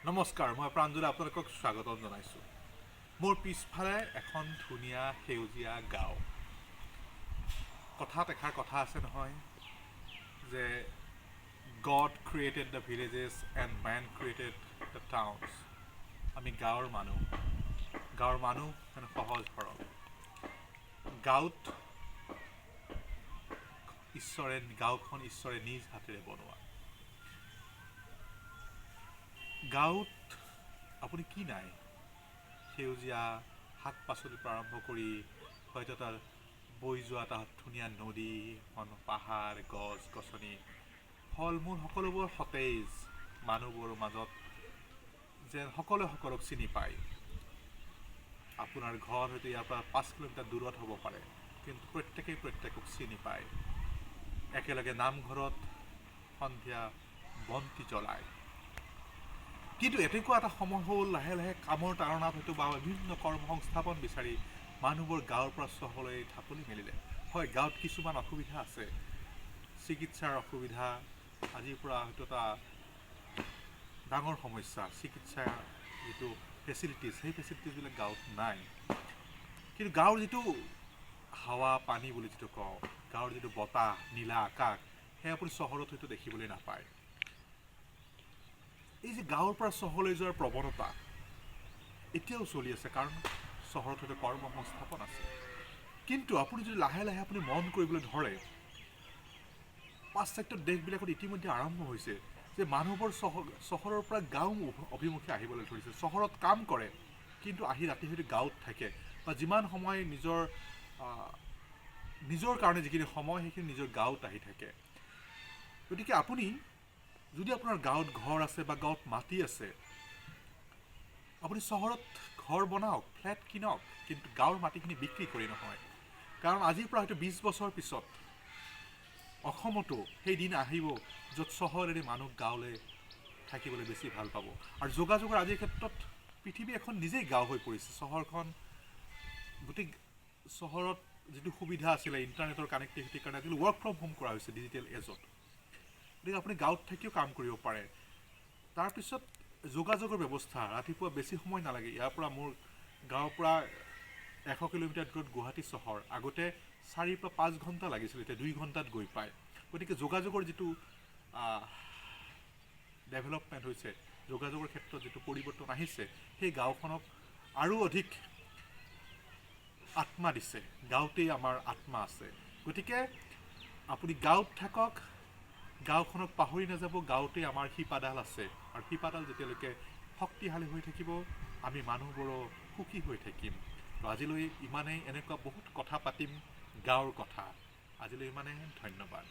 নমস্কাৰ, মই প্ৰাঞ্জলে আপোনালোকক স্বাগতম জনাইছোঁ। মোৰ পিছফালে এখন ধুনীয়া সেউজীয়া গাঁও। কথাত এষাৰ কথা আছে নহয় যে God created the villages and man created the towns. আমি গাঁৱৰ মানুহ মানে সহজ সৰল। গাঁওখন ঈশ্বৰে নিজ হাতেৰে বনোৱা। গাঁৱত আপুনি কি নাই? সেউজীয়া শাক পাচলিৰ পৰা আৰম্ভ কৰি হয়তো তাৰ বৈ যোৱা এটা ধুনীয়া নদী, পাহাৰ, গছ গছনি, ফল মূল সকলোবোৰ সতেজ। মানুহবোৰৰ মাজত যেন সকলোৱে সকলোক চিনি পায়। আপোনাৰ ঘৰ হয়তো ইয়াৰ পৰা 5 কিলোমিটাৰ দূৰত হ'ব পাৰে, কিন্তু প্ৰত্যেকক চিনি পায়। একেলগে নামঘৰত সন্ধিয়া বন্তি জ্বলায়। কিন্তু এনেকুৱা এটা সময় হ'ল, লাহে লাহে কামৰ তাৰণাত হয়তো বা বিভিন্ন কৰ্মসংস্থাপন বিচাৰি মানুহবোৰ গাঁৱৰ পৰা চহৰলৈ ঢাপলি মেলিলে। হয়, গাঁৱত কিছুমান অসুবিধা আছে, চিকিৎসাৰ অসুবিধা। আজিৰ পৰা হয়তো এটা ডাঙৰ সমস্যা, চিকিৎসাৰ যিটো ফেচিলিটিছ, সেই ফেচিলিটিছবিলাক গাঁৱত নাই। কিন্তু গাঁৱৰ যিটো হাৱা পানী বুলি যিটো কওঁ, গাঁৱৰ যিটো বতাহ, নীলা আকাশ, সেয়া আপুনি চহৰত হয়তো দেখিবলৈ নাপায়। এই যে গাঁৱৰ পৰা চহৰলৈ যোৱাৰ প্ৰৱণতা এতিয়াও চলি আছে, কাৰণ চহৰত হয়তো কৰ্মসংস্থাপন আছে। কিন্তু আপুনি যদি লাহে লাহে আপুনি মন কৰিবলৈ ধৰে, পাশ্চাত্য দেশবিলাকত ইতিমধ্যে আৰম্ভ হৈছে যে মানুহবোৰ চহৰৰ পৰা গাঁও অভিমুখে আহিবলৈ ধৰিছে। চহৰত কাম কৰে, কিন্তু আহি ৰাতি হয়তো গাঁৱত থাকে, বা যিমান সময় নিজৰ কাৰণে যিখিনি সময়, সেইখিনি নিজৰ গাঁৱত আহি থাকে। গতিকে আপুনি যদি আপোনাৰ গাঁৱত ঘৰ আছে বা গাঁৱত মাটি আছে, আপুনি চহৰত ঘৰ বনাওক, ফ্লেট কিনক, কিন্তু গাঁৱৰ মাটিখিনি বিক্ৰী কৰি নহয়। কাৰণ আজিৰ পৰা হয়তো 20 বছৰ পিছত অসমতো সেই দিন আহিব য'ত চহৰেৰে মানুহ গাঁৱলৈ থাকিবলৈ বেছি ভাল পাব। আৰু যোগাযোগৰ আজিৰ ক্ষেত্ৰত পৃথিৱী এখন নিজেই গাঁও হৈ পৰিছে। গোটেই চহৰত যিটো সুবিধা আছিলে ইণ্টাৰনেটৰ কানেক্টিভিটিৰ কাৰণে, আজিকালি ৱৰ্ক ফ্ৰম হোম কৰা হৈছে ডিজিটেল এজত। গতিকে আপুনি গাঁৱত থাকিও কাম কৰিব পাৰে। তাৰপিছত যোগাযোগৰ ব্যৱস্থা, ৰাতিপুৱা বেছি সময় নালাগে। ইয়াৰ পৰা মোৰ গাঁৱৰ পৰা 100 কিলোমিটাৰ দূৰত গুৱাহাটী চহৰ। আগতে 4 পৰা 5 ঘণ্টা লাগিছিল, এতিয়া 2 ঘণ্টাত গৈ পায়। গতিকে যোগাযোগৰ যিটো ডেভেলপমেণ্ট হৈছে, যোগাযোগৰ ক্ষেত্ৰত যিটো পৰিৱৰ্তন আহিছে, সেই গাঁওখনক আৰু অধিক আত্মা দিছে। গাঁৱতেই আমাৰ আত্মা আছে। গতিকে আপুনি গাঁৱত থাকক, গাঁওখনক পাহৰি নাযাব। গাঁৱতেই আমাৰ শিপাডাল আছে, আৰু শিপাডাল যেতিয়ালৈকে শক্তিশালী হৈ থাকিব, আমি মানুহবোৰো সুখী হৈ থাকিম। তো আজিলৈ ইমানেই। এনেকুৱা বহুত কথা পাতিম গাঁৱৰ কথা। আজিলৈ ইমানেই। ধন্যবাদ।